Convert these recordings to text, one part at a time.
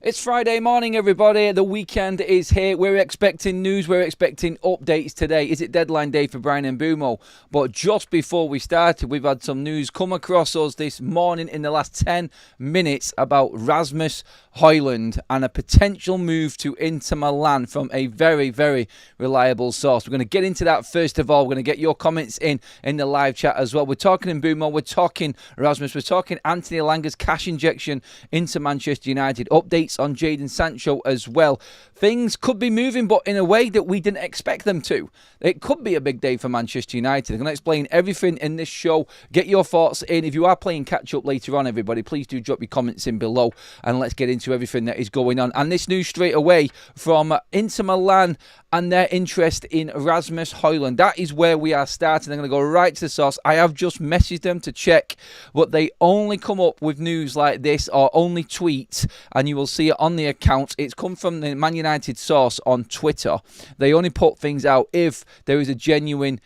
It's Friday morning, everybody. The weekend is here. We're expecting news. We're expecting updates today. Is it deadline day for Brian Mbeumo? But just before we started, we've had some news come across us this morning in the last 10 minutes about Rasmus HOJLUND and a potential move to Inter Milan from a very, very reliable source. We're going to get into that first of all. We're going to get your comments in the live chat as well. We're talking Mbeumo. We're talking Rasmus. We're talking Anthony Elanga's cash injection into Manchester United. Updates on Jadon Sancho as well. Things could be moving, but in a way that we didn't expect them to. It could be a big day for Manchester United. I'm going to explain everything in this show. Get your thoughts in. If you are playing catch-up later on, everybody, please do drop your comments in below, and let's get into everything that is going on. And this news straight away from Inter Milan and their interest in Rasmus HOJLUND. That is where we are starting. I'm going to go right to the source. I have just messaged them to check, but they only come up with news like this, or only tweets, and you will see it on the account. It's come from the Man United source on Twitter. They only put things out if there is a genuine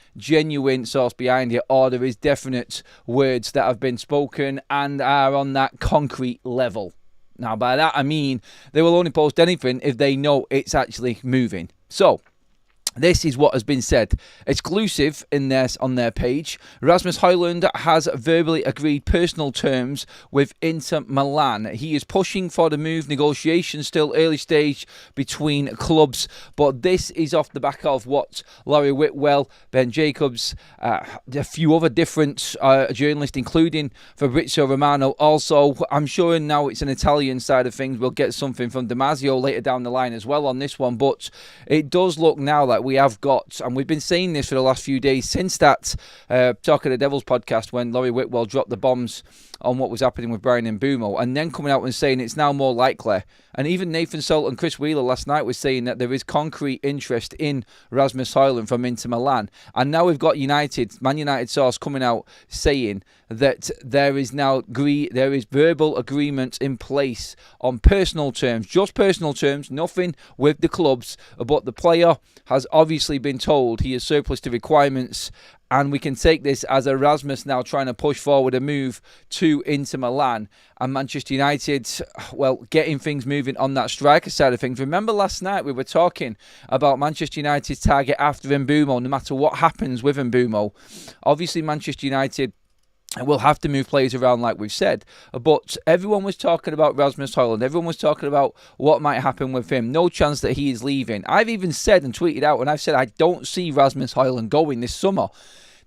source behind it, or there is definite words that have been spoken and are on that concrete level. Now, by that I mean they will only post anything if they know it's actually moving. So, this is what has been said. Exclusive in this on their page. Rasmus HOJLUND has verbally agreed personal terms with Inter Milan. He is pushing for the move. Negotiations still early stage between clubs. But this is off the back of what Laurie Whitwell, Ben Jacobs, a few other different journalists, including Fabrizio Romano. Also, I'm sure now it's an Italian side of things. We'll get something from Damasio later down the line as well on this one. But it does look now like we have got, and we've been saying this for the last few days since that Talk of the Devils podcast when Laurie Whitwell dropped the bombs on what was happening with Brian Mbeumo, and then coming out and saying it's now more likely. And even Nathan Salt and Chris Wheeler last night was saying that there is concrete interest in Rasmus HOJLUND from Inter Milan. And now we've got Man United source coming out saying that there is now verbal agreement in place on personal terms, just personal terms, nothing with the clubs, but the player has obviously been told he is surplus to requirements. And we can take this as Erasmus now trying to push forward a move to Inter Milan. And Manchester United, well, getting things moving on that striker side of things. Remember last night we were talking about Manchester United's target after Mbeumo, no matter what happens with Mbeumo. Obviously, Manchester United will have to move players around like we've said. But everyone was talking about Rasmus HOJLUND. Everyone was talking about what might happen with him. No chance that he is leaving. I've even said and tweeted out, and I've said I don't see Rasmus HOJLUND going this summer.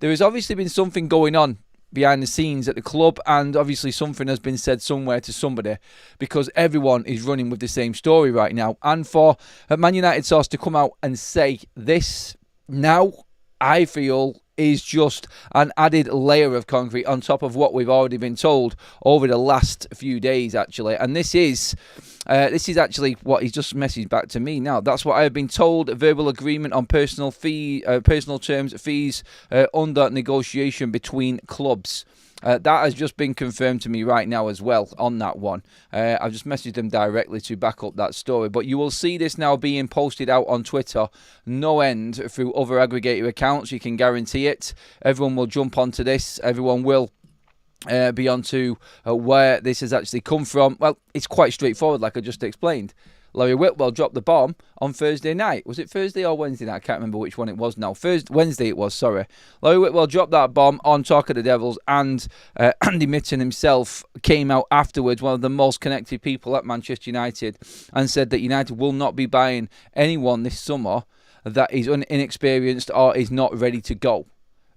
There has obviously been something going on behind the scenes at the club, and obviously something has been said somewhere to somebody, because everyone is running with the same story right now. And for a Man United source to come out and say this now, I feel is just an added layer of concrete on top of what we've already been told over the last few days, actually. And this is actually what he's just messaged back to me now. That's what I have been told. A verbal agreement on personal terms, fees under negotiation between clubs. That has just been confirmed to me right now as well on that one. I've just messaged them directly to back up that story. But you will see this now being posted out on Twitter, no end, through other aggregator accounts. You can guarantee it. Everyone will jump onto this. Everyone will be onto where this has actually come from. Well, it's quite straightforward, like I just explained. Laurie Whitwell dropped the bomb on Thursday night. Was it Thursday or Wednesday night? I can't remember which one it was now. Wednesday it was, sorry. Laurie Whitwell dropped that bomb on Talk of the Devils, and Andy Mitten himself came out afterwards, one of the most connected people at Manchester United, and said that United will not be buying anyone this summer that is inexperienced or is not ready to go.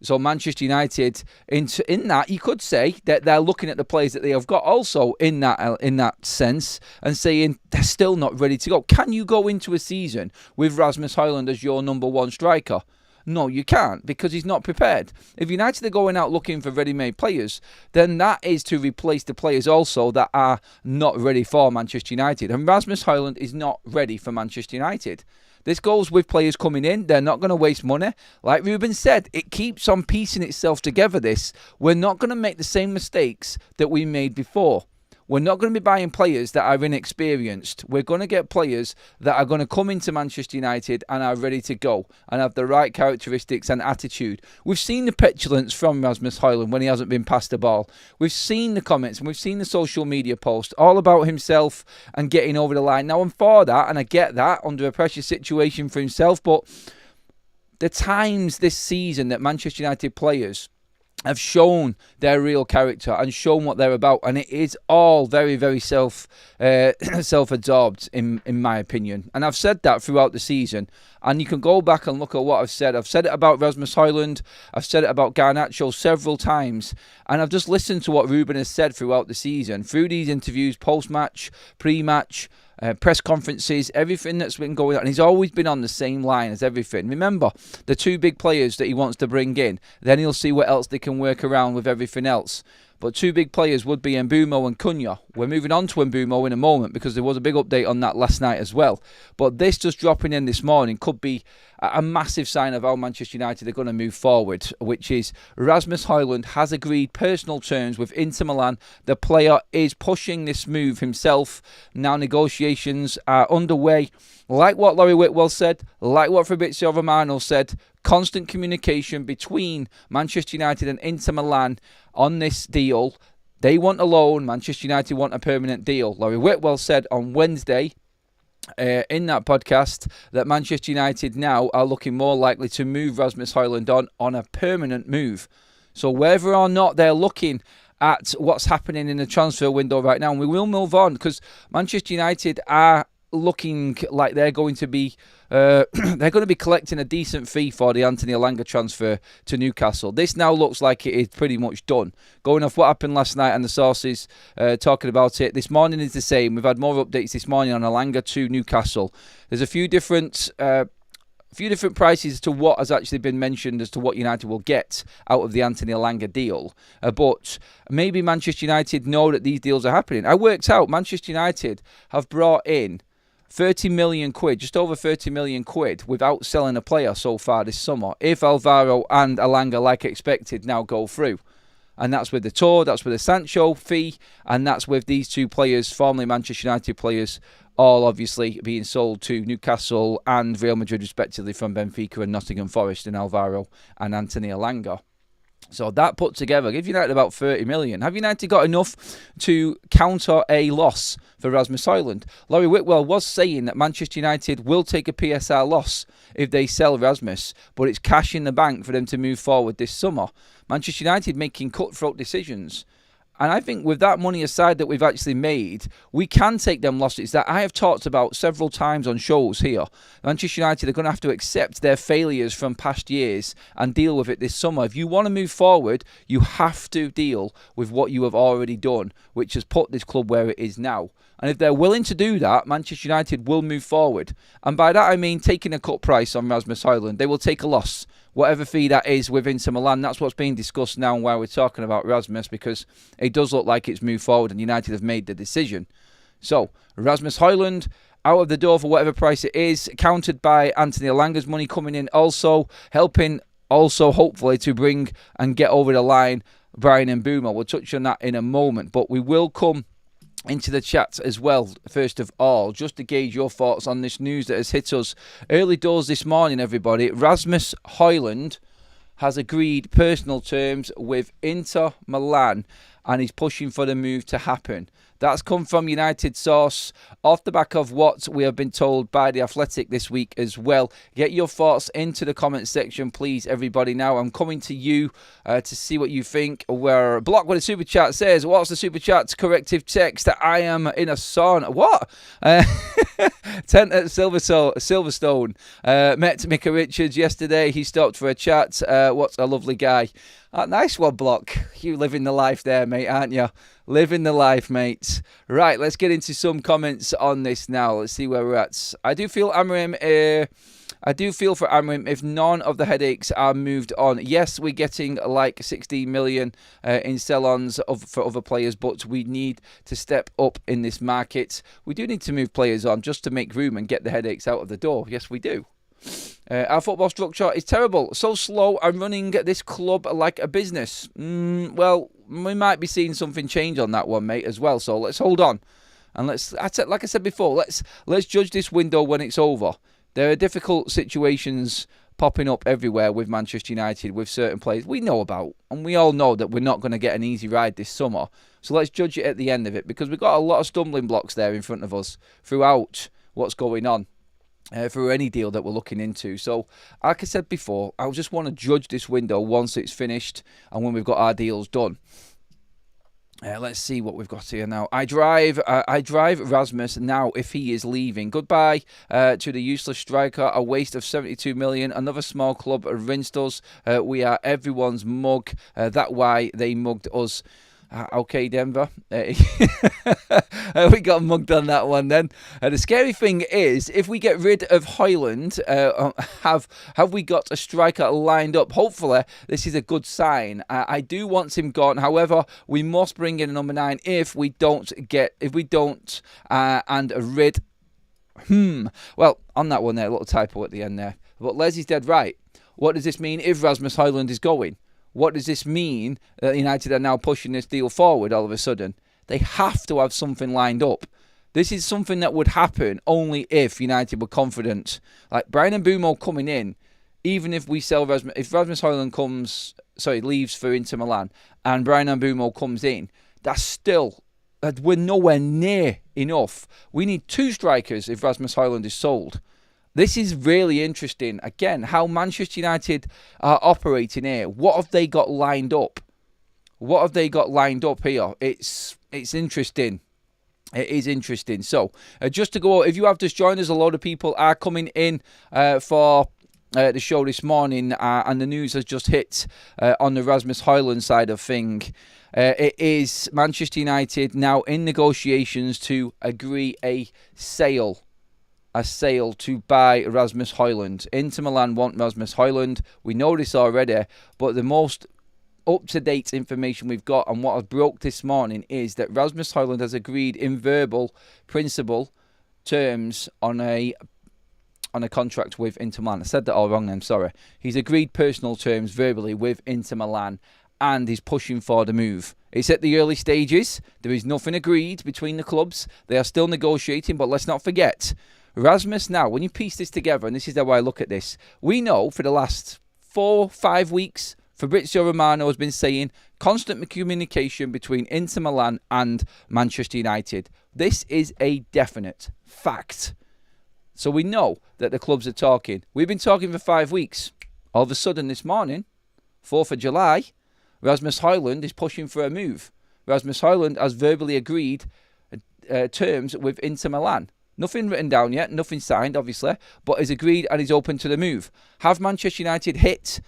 So Manchester United, in that, you could say that they're looking at the players that they have got also in that sense and saying they're still not ready to go. Can you go into a season with Rasmus HOJLUND as your number one striker? No, you can't, because he's not prepared. If United are going out looking for ready-made players, then that is to replace the players also that are not ready for Manchester United. And Rasmus HOJLUND is not ready for Manchester United. This goes with players coming in. They're not going to waste money. Like Ruben said, it keeps on piecing itself together, this. We're not going to make the same mistakes that we made before. We're not going to be buying players that are inexperienced. We're going to get players that are going to come into Manchester United and are ready to go and have the right characteristics and attitude. We've seen the petulance from Rasmus HOJLUND when he hasn't been passed the ball. We've seen the comments and we've seen the social media posts all about himself and getting over the line. Now, I'm for that, and I get that under a pressure situation for himself, but the times this season that Manchester United players have shown their real character and shown what they're about, and it is all very, very self-absorbed in my opinion. And I've said that throughout the season, and you can go back and look at what I've said. I've said it about Rasmus HOJLUND, I've said it about Garnacho several times, and I've just listened to what Ruben has said throughout the season, through these interviews, post-match, pre-match, press conferences, everything that's been going on. And he's always been on the same line as everything. Remember, the two big players that he wants to bring in, then he'll see what else they can work around with everything else. But two big players would be Mbeumo and Cunha. We're moving on to Mbeumo in a moment because there was a big update on that last night as well. But this just dropping in this morning could be a massive sign of how Manchester United are going to move forward, which is Rasmus HOJLUND has agreed personal terms with Inter Milan. The player is pushing this move himself. Now negotiations are underway. Like what Laurie Whitwell said, like what Fabrizio Romano said, constant communication between Manchester United and Inter Milan on this deal. They want a loan, Manchester United want a permanent deal. Laurie Whitwell said on Wednesday in that podcast that Manchester United now are looking more likely to move Rasmus HOJLUND on a permanent move. So whether or not they're looking at what's happening in the transfer window right now, and we will move on because Manchester United are looking like they're going to be collecting a decent fee for the Anthony Elanga transfer to Newcastle. This now looks like it is pretty much done. Going off what happened last night and the sources talking about it, this morning is the same. We've had more updates this morning on Elanga to Newcastle. There's a few different prices as to what has actually been mentioned as to what United will get out of the Anthony Elanga deal. But maybe Manchester United know that these deals are happening. I worked out Manchester United have brought in 30 million quid, just over 30 million quid, without selling a player so far this summer, if Alvaro and Elanga, like expected, now go through. And that's with the Tour, that's with the Sancho fee, and that's with these two players, formerly Manchester United players, all obviously being sold to Newcastle and Real Madrid respectively from Benfica and Nottingham Forest, and Alvaro and Anthony Elanga. So that put together, give United about 30 million. Have United got enough to counter a loss for Rasmus HOJLUND? Laurie Whitwell was saying that Manchester United will take a PSR loss if they sell Rasmus, but it's cash in the bank for them to move forward this summer. Manchester United making cutthroat decisions. And I think with that money aside that we've actually made, we can take them losses that I have talked about several times on shows here. Manchester United are going to have to accept their failures from past years and deal with it this summer. If you want to move forward, you have to deal with what you have already done, which has put this club where it is now. And if they're willing to do that, Manchester United will move forward. And by that I mean taking a cut price on Rasmus HOJLUND. They will take a loss, whatever fee that is with Inter Milan. That's what's being discussed now while we're talking about Rasmus, because it does look like it's moved forward and United have made the decision. So, Rasmus HOJLUND out of the door for whatever price it is, countered by Anthony Elanga's money coming in, also helping, also hopefully to bring and get over the line Bryan Mbeumo. We'll touch on that in a moment, but we will come into the chat as well, first of all, just to gauge your thoughts on this news that has hit us early doors this morning, everybody. Rasmus HOJLUND has agreed personal terms with Inter Milan and he's pushing for the move to happen. That's come from United source off the back of what we have been told by The Athletic this week as well. Get your thoughts into the comment section, please, everybody. Now, I'm coming to you to see what you think. We're blocked with a super chat. Says, what's the super chat's corrective text? I am in a sauna. What? Tent at Silverstone. Met Micah Richards yesterday. He stopped for a chat. What a lovely guy. Nice one, Block. You living the life there, mate, aren't you? Living the life, mates. Right, let's get into some comments on this now. Let's see where we're at. I do feel for Amorim if none of the headaches are moved on. Yes, we're getting like 60 million in sell-ons for other players, but we need to step up in this market. We do need to move players on just to make room and get the headaches out of the door. Yes, we do. Our football structure is terrible. So slow. I'm running this club like a business. Well, we might be seeing something change on that one, mate, as well. So let's hold on. And like I said before, let's judge this window when it's over. There are difficult situations popping up everywhere with Manchester United, with certain players we know about. And we all know that we're not going to get an easy ride this summer. So let's judge it at the end of it, because we've got a lot of stumbling blocks there in front of us throughout what's going on. For any deal that we're looking into. So, like I said before, I just want to judge this window once it's finished and when we've got our deals done. Let's see what we've got here now. I drive Rasmus now if he is leaving. Goodbye to the useless striker. A waste of 72 million. Another small club rinsed us. We are everyone's mug. That's why they mugged us. Okay, Denver. We got mugged on that one then. The scary thing is, if we get rid of HOJLUND, have we got a striker lined up? Hopefully, this is a good sign. I do want him gone. However, we must bring in a number 9 if we don't and rid. Well, on that one there, a little typo at the end there. But Leslie's dead right. What does this mean if Rasmus HOJLUND is going? What does this mean that United are now pushing this deal forward all of a sudden? They have to have something lined up. This is something that would happen only if United were confident. Like Bryan Mbeumo coming in, even if we sell Rasmus, if Rasmus HOJLUND leaves for Inter Milan and Bryan Mbeumo comes in, that's still, we're nowhere near enough. We need 2 strikers if Rasmus HOJLUND is sold. This is really interesting. Again, how Manchester United are operating here. What have they got lined up? What have they got lined up here? It's interesting. It is interesting. So, just to go, if you have just joined us, a lot of people are coming in for the show this morning, and the news has just hit on the Rasmus HOJLUND side of thing. It is Manchester United now in negotiations to agree a sale to buy Rasmus HOJLUND. Inter Milan want Rasmus HOJLUND. We know this already, but the most up-to-date information we've got and what I broke this morning is that Rasmus HOJLUND has agreed in verbal principle terms on a contract with Inter Milan. I said that all wrong then, sorry. He's agreed personal terms verbally with Inter Milan and he's pushing for the move. It's at the early stages. There is nothing agreed between the clubs. They are still negotiating, but let's not forget, Rasmus now, when you piece this together, and this is how I look at this, we know for the last 4-5 weeks, Fabrizio Romano has been saying constant communication between Inter Milan and Manchester United. This is a definite fact. So we know that the clubs are talking. We've been talking for 5 weeks. All of a sudden this morning, 4th of July, Rasmus HOJLUND is pushing for a move. Rasmus HOJLUND has verbally agreed terms with Inter Milan. Nothing written down yet, nothing signed, obviously, but is agreed and is open to the move. Have Manchester United hit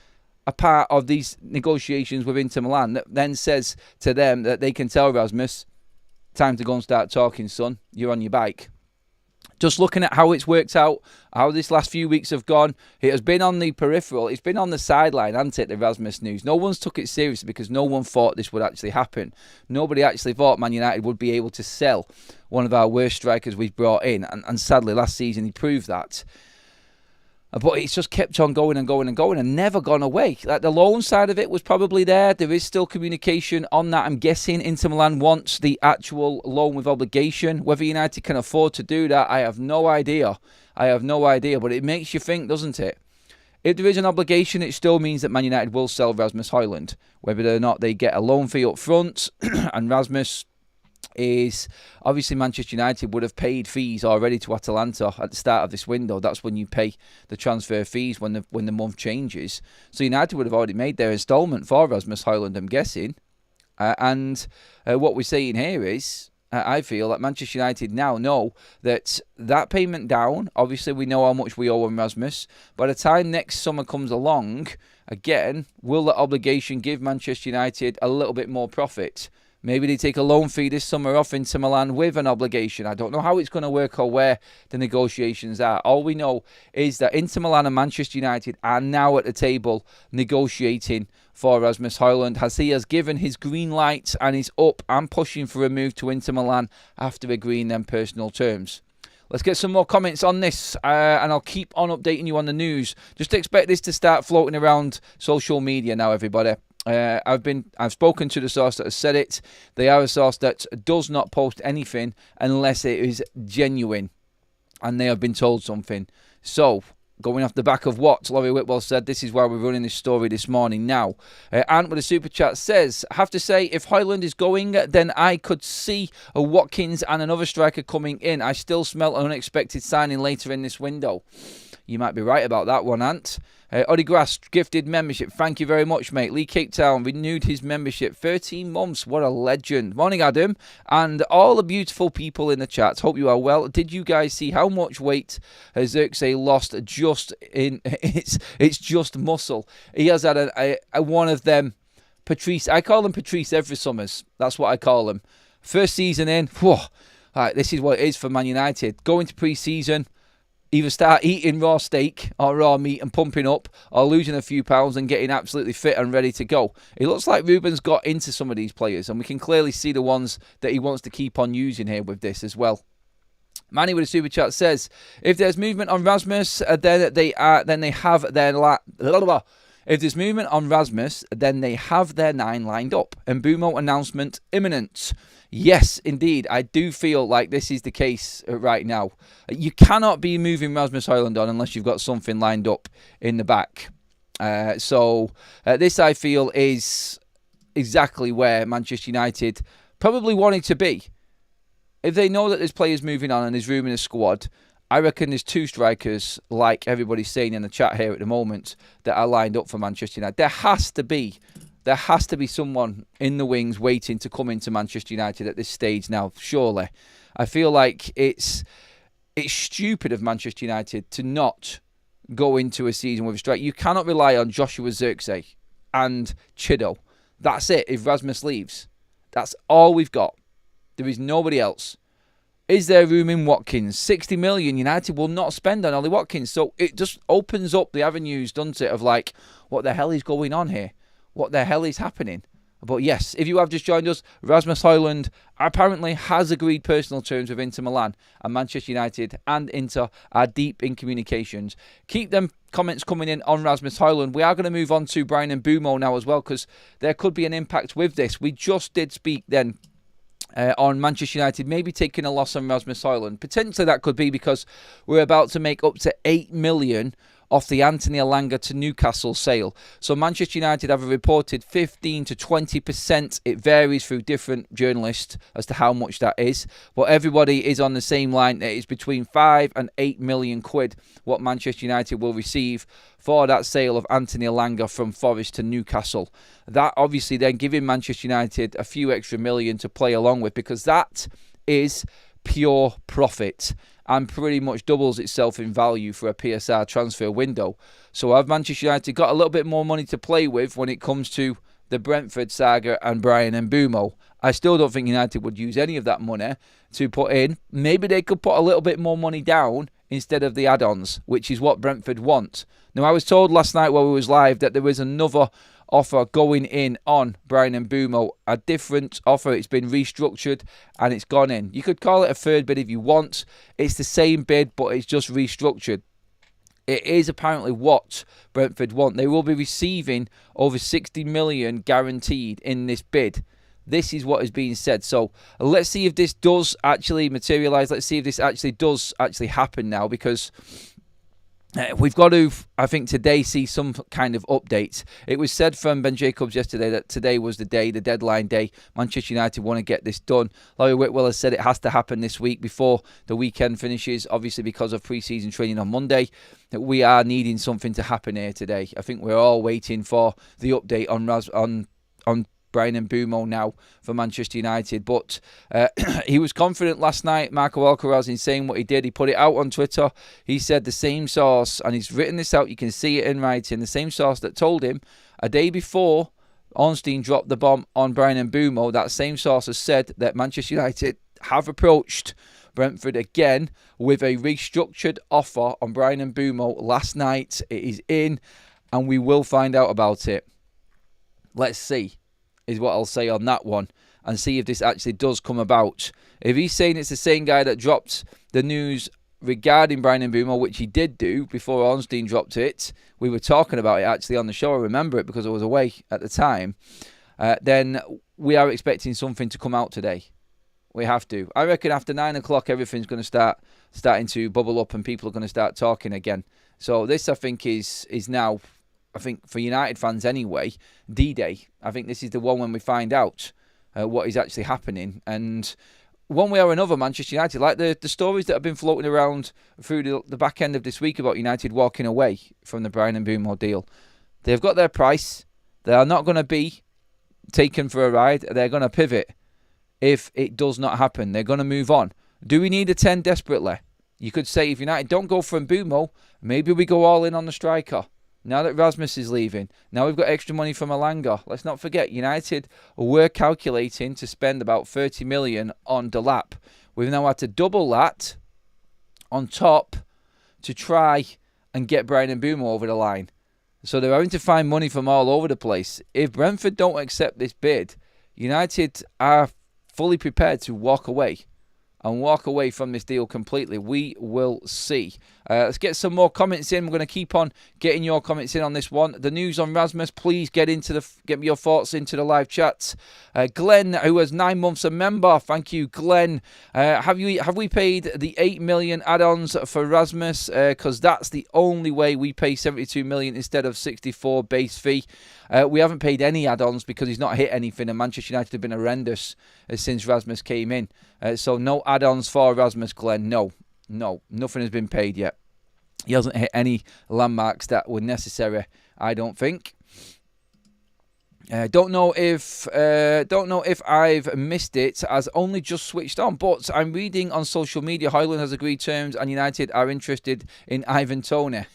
a part of these negotiations with Inter Milan that then says to them that they can tell Rasmus, time to go and start talking, son, you're on your bike? Just looking at how it's worked out, how this last few weeks have gone, it has been on the peripheral, it's been on the sideline, hasn't it, the Rasmus news. No one's took it seriously because no one thought this would actually happen. Nobody actually thought Man United would be able to sell one of our worst strikers we've brought in, and sadly last season he proved that. But it's just kept on going and going and going and never gone away. Like the loan side of it was probably there. There is still communication on that. I'm guessing Inter Milan wants the actual loan with obligation. Whether United can afford to do that, I have no idea. But it makes you think, doesn't it? If there is an obligation, it still means that Man United will sell Rasmus HOJLUND. Whether or not they get a loan fee up front and Rasmus is obviously Manchester United would have paid fees already to Atalanta at the start of this window. That's when you pay the transfer fees when the month changes. So United would have already made their instalment for Rasmus HOJLUND, I'm guessing. And what we're saying here is, I feel that Manchester United now know that payment down, obviously we know how much we owe on Rasmus. By the time next summer comes along, again, will that obligation give Manchester United a little bit more profit? Maybe they take a loan fee this summer off Inter Milan with an obligation. I don't know how it's going to work or where the negotiations are. All we know is that Inter Milan and Manchester United are now at the table negotiating for Rasmus HOJLUND, as he has given his green light and is up and pushing for a move to Inter Milan after agreeing them personal terms. Let's get some more comments on this, and I'll keep on updating you on the news. Just expect this to start floating around social media now, everybody. I've spoken to the source that has said it. They are a source that does not post anything unless it is genuine and they have been told something. So, going off the back of what Laurie Whitwell said, this is why we're running this story this morning now. Ant with a super chat says, I have to say, if HOJLUND is going, then I could see a Watkins and another striker coming in. I still smell an unexpected signing later in this window. You might be right about that one, Ant. Oddy Grass, gifted membership. Thank you very much, mate. Lee Cape Town renewed his membership. 13 months. What a legend. Morning, Adam. And all the beautiful people in the chat. Hope you are well. Did you guys see how much weight Xerxes lost just in... It's just muscle. He has had a one of them... Patrice. I call him Patrice every summers. That's what I call him. First season in. Whew, right, this is what it is for Man United. Going to pre-season... Either start eating raw steak or raw meat and pumping up, or losing a few pounds and getting absolutely fit and ready to go. It looks like Ruben's got into some of these players, and we can clearly see the ones that he wants to keep on using here with this as well. Manny with a super chat says, if there's movement on Rasmus, then they have their if there's movement on Rasmus, then they have their 9 lined up. Mbeumo announcement imminent. Yes, indeed. I do feel like this is the case right now. You cannot be moving Rasmus HOJLUND on unless you've got something lined up in the back. So this, I feel, is exactly where Manchester United probably wanted to be. If they know that there's players moving on and there's room in the squad, I reckon there's 2 strikers, like everybody's saying in the chat here at the moment, that are lined up for Manchester United. There has to be someone in the wings waiting to come into Manchester United at this stage now, surely. I feel like it's stupid of Manchester United to not go into a season with a strike. You cannot rely on Joshua Xerxes and Chido. That's it if Rasmus leaves. That's all we've got. There is nobody else. Is there room in Watkins? 60 million United will not spend on Ollie Watkins. So it just opens up the avenues, doesn't it, of like, what the hell is going on here? What the hell is happening? But yes, if you have just joined us, Rasmus HOJLUND apparently has agreed personal terms with Inter Milan, and Manchester United and Inter are deep in communications. Keep them comments coming in on Rasmus HOJLUND. We are going to move on to Bryan Mbeumo now as well, because there could be an impact with this. We just did speak then on Manchester United maybe taking a loss on Rasmus HOJLUND. Potentially that could be because we're about to make up to 8 million off the Anthony Elanga to Newcastle sale. So Manchester United have a reported 15 to 20%. It varies through different journalists as to how much that is. But everybody is on the same line. It is between 5 and 8 million quid what Manchester United will receive for that sale of Anthony Elanga from Forest to Newcastle. That obviously then giving Manchester United a few extra million to play along with, because that is pure profit and pretty much doubles itself in value for a PSR transfer window. So have Manchester United got a little bit more money to play with when it comes to the Brentford saga and Bryan Mbeumo? I still don't think United would use any of that money to put in. Maybe they could put a little bit more money down instead of the add-ons, which is what Brentford want. Now, I was told last night while we was live that there was another offer going in on Bryan Mbeumo, a different offer. It's been restructured and it's gone in. You could call it a third bid if you want. It's the same bid, but it's just restructured. It is apparently what Brentford want. They will be receiving over 60 million guaranteed in this bid. This is what is being said. So let's see if this does actually materialise. Let's see if this actually does happen now, because we've got to, I think, today see some kind of updates. It was said from Ben Jacobs yesterday that today was the day, the deadline day. Manchester United want to get this done. Laurie Whitwell has said it has to happen this week before the weekend finishes, obviously because of pre-season training on Monday. That we are needing something to happen here today. I think we're all waiting for the update on Bryan Mbeumo now for Manchester United. But he was confident last night, Marco Alcaraz, in saying what he did. He put it out on Twitter. He said the same source, and he's written this out, you can see it in writing, the same source that told him a day before Ornstein dropped the bomb on Bryan Mbeumo, that same source has said that Manchester United have approached Brentford again with a restructured offer on Bryan Mbeumo last night. It is in, and we will find out about it. Let's see, is what I'll say on that one, and see if this actually does come about. If he's saying it's the same guy that dropped the news regarding Brian Mbeumo, which he did do before Ornstein dropped it. We were talking about it actually on the show. I remember it because I was away at the time. Then we are expecting something to come out today. We have to. I reckon after 9 o'clock, everything's going to starting to bubble up and people are going to start talking again. So this, I think, is now, I think, for United fans anyway, D-Day. I think this is the one when we find out what is actually happening. And one way or another, Manchester United, like the stories that have been floating around through the back end of this week about United walking away from the Brian Mbeumo deal, they've got their price. They are not going to be taken for a ride. They're going to pivot if it does not happen. They're going to move on. Do we need a 10 desperately? You could say if United don't go for Mbeumo, maybe we go all in on the striker. Now that Rasmus is leaving, now we've got extra money from Elanga. Let's not forget, United were calculating to spend about 30 million on Delap. We've now had to double that on top to try and get Brian Mbeumo over the line. So they're having to find money from all over the place. If Brentford don't accept this bid, United are fully prepared to walk away from this deal completely. We will see. Let's get some more comments in. We're going to keep on getting your comments in on this one. The news on Rasmus, please get me your thoughts into the live chats. Glenn, who was 9 months a member, thank you, Glenn. Have we paid the 8 million add-ons for Rasmus? Because that's the only way we pay 72 million instead of 64 base fee. We haven't paid any add-ons because he's not hit anything, and Manchester United have been horrendous since Rasmus came in. So no add-ons for Rasmus, Glenn. No, nothing has been paid yet. He hasn't hit any landmarks that were necessary, I don't think. Don't know if I've missed it, as only just switched on. But I'm reading on social media, HOJLUND has agreed terms, and United are interested in Ivan Toney.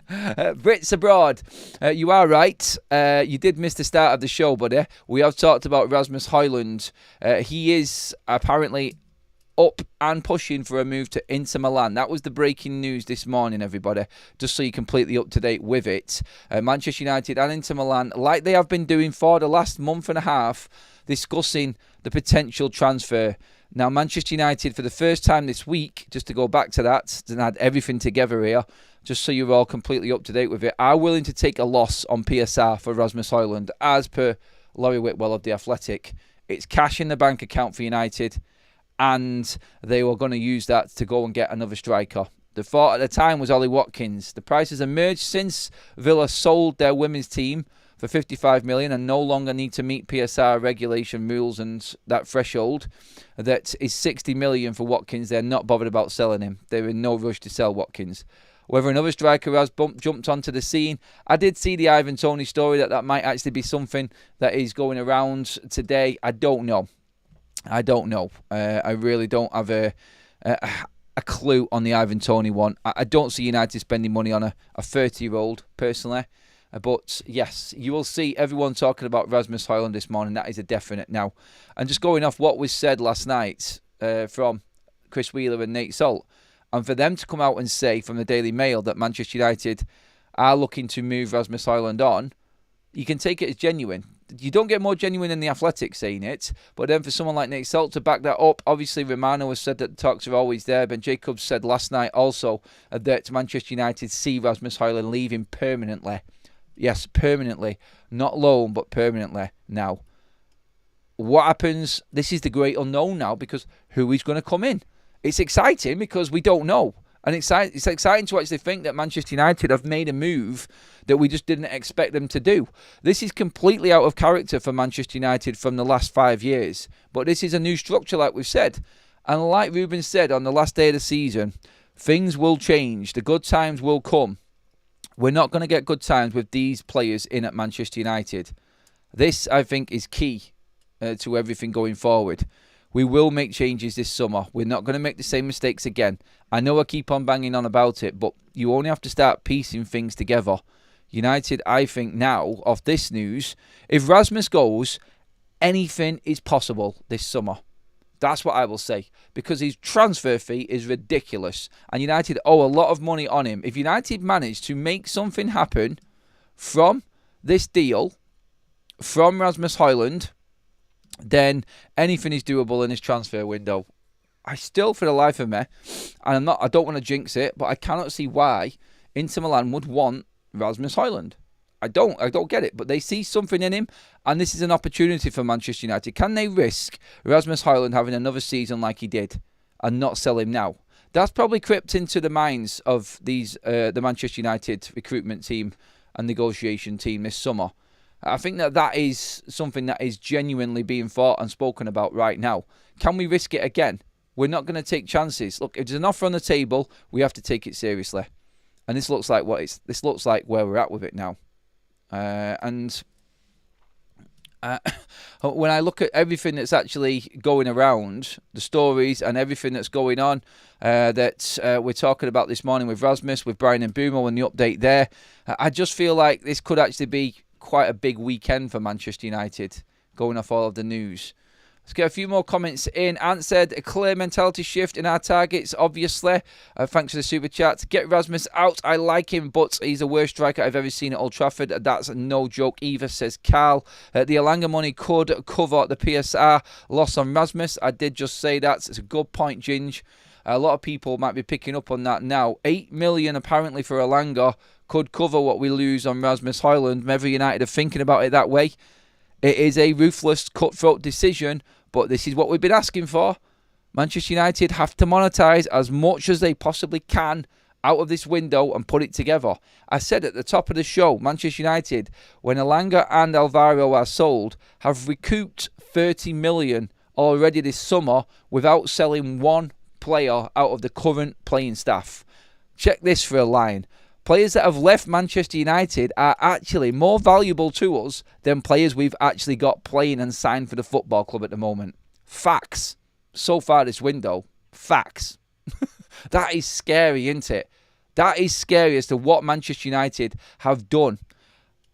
Brits abroad, you are right. You did miss the start of the show, buddy. We have talked about Rasmus HOJLUND. He is apparently up and pushing for a move to Inter Milan. That was the breaking news this morning, everybody, just so you're completely up to date with it. Manchester United and Inter Milan, like they have been doing for the last month and a half, discussing the potential transfer. Now, Manchester United, for the first time this week, just to go back to that, and add everything together here, just so you're all completely up to date with it, are willing to take a loss on PSR for Rasmus HOJLUND, as per Laurie Whitwell of The Athletic. It's cash in the bank account for United, and they were going to use that to go and get another striker. The thought at the time was Ollie Watkins. The price has emerged since Villa sold their women's team for 55 million and no longer need to meet PSR regulation rules and that threshold. That is 60 million for Watkins. They're not bothered about selling him. They're in no rush to sell Watkins. Whether another striker has jumped onto the scene, I did see the Ivan Toney story that might actually be something that is going around today. I don't know. I really don't have a clue on the Ivan Toney one. I don't see United spending money on a 30-year-old, personally. But yes, you will see everyone talking about Rasmus HOJLUND this morning. That is a definite now. And just going off what was said last night from Chris Wheeler and Nate Salt, and for them to come out and say from the Daily Mail that Manchester United are looking to move Rasmus HOJLUND on, you can take it as genuine. You don't get more genuine than The Athletic saying it, but then for someone like Nate Salt to back that up, obviously Romano has said that the talks are always there. Ben Jacobs said last night also that Manchester United see Rasmus HOJLUND leaving permanently. Yes, permanently. Not loan, but permanently now. What happens? This is the great unknown now, because who is going to come in? It's exciting because we don't know. And it's exciting to actually think that Manchester United have made a move that we just didn't expect them to do. This is completely out of character for Manchester United from the last 5 years. But this is a new structure, like we've said. And like Ruben said on the last day of the season, things will change. The good times will come. We're not going to get good times with these players in at Manchester United. This, I think, is key to everything going forward. We will make changes this summer. We're not going to make the same mistakes again. I know I keep on banging on about it, but you only have to start piecing things together. United, I think now, off this news, if Rasmus goes, anything is possible this summer. That's what I will say. Because his transfer fee is ridiculous. And United owe a lot of money on him. If United manage to make something happen from this deal, from Rasmus HOJLUND, then anything is doable in this transfer window. I still, for the life of me, and I don't want to jinx it, but I cannot see why Inter Milan would want Rasmus HOJLUND. I don't get it, but they see something in him, and this is an opportunity for Manchester United. Can they risk Rasmus HOJLUND having another season like he did and not sell him now? That's probably crept into the minds of the Manchester United recruitment team and negotiation team this summer. I think that is something that is genuinely being thought and spoken about right now. Can we risk it again? We're not going to take chances. Look, if there's an offer on the table, we have to take it seriously. And this looks like where we're at with it now. When I look at everything that's actually going around, the stories and everything that's going on that we're talking about this morning with Rasmus, with Brian and Mbeumo and the update there, I just feel like this could actually be quite a big weekend for Manchester United, going off all of the news. Let's get a few more comments in. Ant said, a clear mentality shift in our targets, obviously. Thanks for the super chat. Get Rasmus out. I like him, but he's the worst striker I've ever seen at Old Trafford. That's no joke either, says Carl. The Elanga money could cover the PSR loss on Rasmus. I did just say that. It's a good point, Ginge. A lot of people might be picking up on that now. 8 million apparently for Elanga could cover what we lose on Rasmus HOJLUND. Maybe United are thinking about it that way. It is a ruthless, cutthroat decision, but this is what we've been asking for. Manchester United have to monetize as much as they possibly can out of this window and put it together. I said at the top of the show, Manchester United, when Elanga and Alvaro are sold, have recouped 30 million already this summer without selling one player out of the current playing staff. Check this for a line. Players that have left Manchester United are actually more valuable to us than players we've actually got playing and signed for the football club at the moment. Facts. So far this window. Facts. That is scary, isn't it? That is scary as to what Manchester United have done.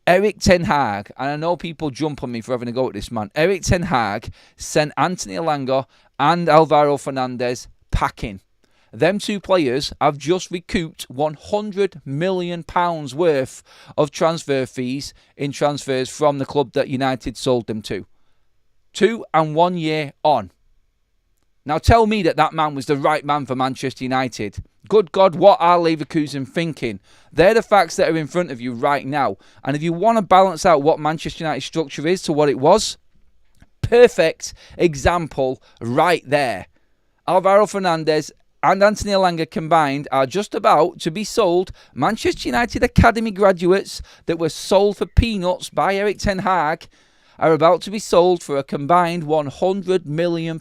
Erik ten Hag, and I know people jump on me for having a go at this man. Erik ten Hag sent Anthony Elanga and Alvaro Fernandez packing. Them two players have just recouped £100 million worth of transfer fees in transfers from the club that United sold them to. 2 and 1 year on. Now tell me that man was the right man for Manchester United. Good God, what are Leverkusen thinking? They're the facts that are in front of you right now. And if you want to balance out what Manchester United's structure is to what it was, perfect example right there. Alvaro Fernandez and Anthony Elanga combined are just about to be sold. Manchester United Academy graduates that were sold for peanuts by Erik ten Hag are about to be sold for a combined £100 million.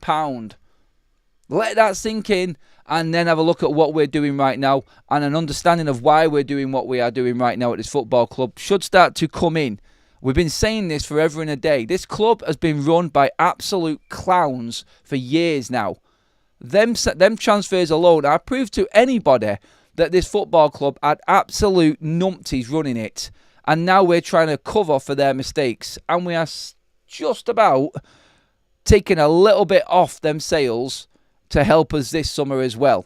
Let that sink in and then have a look at what we're doing right now, and an understanding of why we're doing what we are doing right now at this football club should start to come in. We've been saying this forever and a day. This club has been run by absolute clowns for years now. Them transfers alone are proof to anybody that this football club had absolute numpties running it. And now we're trying to cover for their mistakes. And we are just about taking a little bit off them sales to help us this summer as well.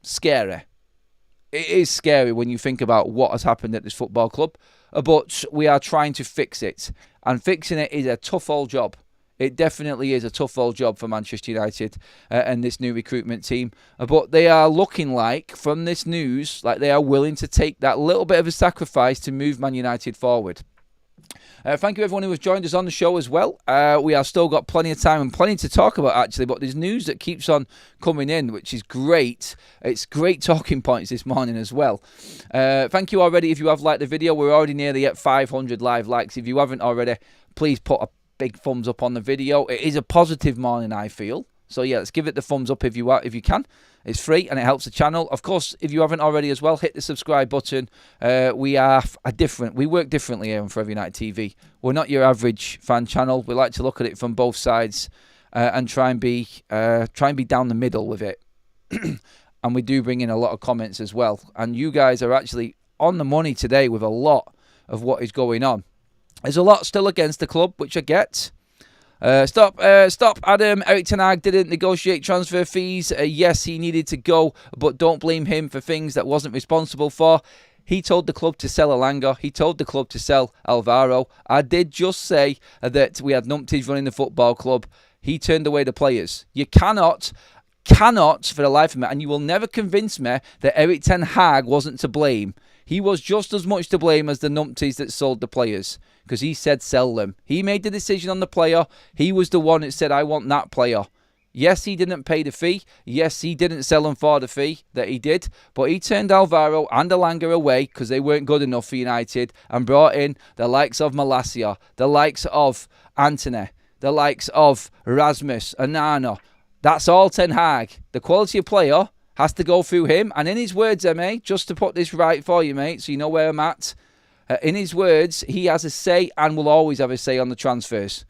Scary. It is scary when you think about what has happened at this football club. But we are trying to fix it. And fixing it is a tough old job. It definitely is a tough old job for Manchester United and this new recruitment team. But they are looking like, from this news, like they are willing to take that little bit of a sacrifice to move Man United forward. Thank you everyone who has joined us on the show as well. We have still got plenty of time and plenty to talk about actually, but there's news that keeps on coming in, which is great. It's great talking points this morning as well. Thank you already if you have liked the video. We're already nearly at 500 live likes. If you haven't already, please put a big thumbs up on the video. It is a positive morning, I feel. So yeah, let's give it the thumbs up if you can. It's free and it helps the channel. Of course, if you haven't already as well, hit the subscribe button. We work differently here on Forever United TV. We're not your average fan channel. We like to look at it from both sides and try and be down the middle with it. And we do bring in a lot of comments as well. And you guys are actually on the money today with a lot of what is going on. There's a lot still against the club, which I get. Stop, Adam. Erik ten Hag didn't negotiate transfer fees. Yes, he needed to go, but don't blame him for things that wasn't responsible for. He told the club to sell Elanga. He told the club to sell Alvaro. I did just say that we had numpties running the football club. He turned away the players. You cannot cannot, for the life of me, and you will never convince me that Erik ten Hag wasn't to blame. He was just as much to blame as the numpties that sold the players, because he said sell them. He made the decision on the player. He was the one that said, I want that player. Yes, he didn't pay the fee. Yes, he didn't sell them for the fee that he did. But he turned Alvaro and Elanga away because they weren't good enough for United and brought in the likes of Malacia, the likes of Antony, the likes of Rasmus, Onana. That's all Ten Hag. The quality of player has to go through him. And in his words, mate, just to put this right for you, mate, so you know where I'm at. In his words, he has a say and will always have a say on the transfers.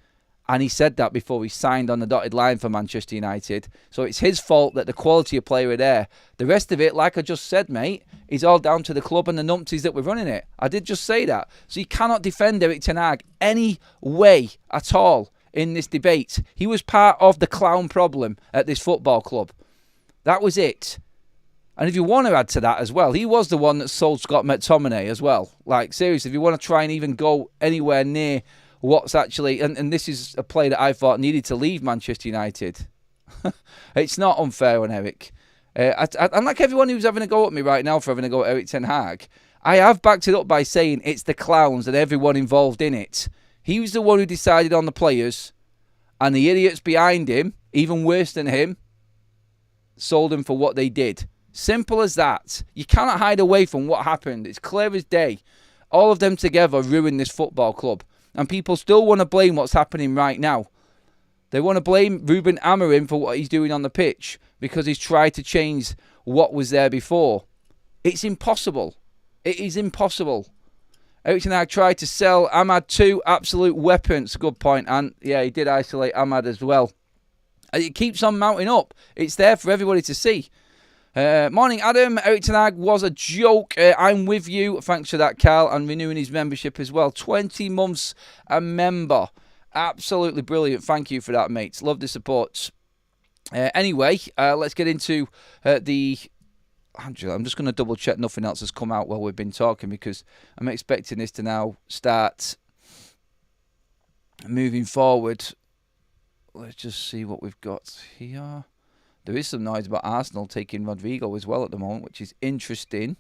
And he said that before he signed on the dotted line for Manchester United. So it's his fault that the quality of player are there. The rest of it, like I just said, mate, is all down to the club and the numpties that were running it. I did just say that. So you cannot defend Erik ten Hag any way at all in this debate. He was part of the clown problem at this football club. That was it. And if you want to add to that as well, he was the one that sold Scott McTominay as well. Like, seriously, if you want to try and even go anywhere near what's actually, and this is a player that I thought needed to leave Manchester United. It's not unfair on Erik. I'm like everyone who's having a go at me right now for having a go at Erik ten Hag. I have backed it up by saying it's the clowns and everyone involved in it. He was the one who decided on the players, and the idiots behind him, even worse than him, sold him for what they did. Simple as that. You cannot hide away from what happened. It's clear as day. All of them together ruined this football club. And people still want to blame what's happening right now. They want to blame Ruben Amorim for what he's doing on the pitch because he's tried to change what was there before. It's impossible. It is impossible. Erik ten Hag tried to sell Ahmad too. Absolute weapons. Good point. And yeah, he did isolate Ahmad as well. It keeps on mounting up. It's there for everybody to see. Morning, Adam. Erik ten Hag was a joke. I'm with you. Thanks for that, Carl. And renewing his membership as well. 20 months a member. Absolutely brilliant. Thank you for that, mates. Love the support. Anyway, let's get into the... I'm just going to double check nothing else has come out while we've been talking, because I'm expecting this to now start moving forward. Let's just see what we've got here. There is some noise about Arsenal taking Rodrigo as well at the moment, which is interesting.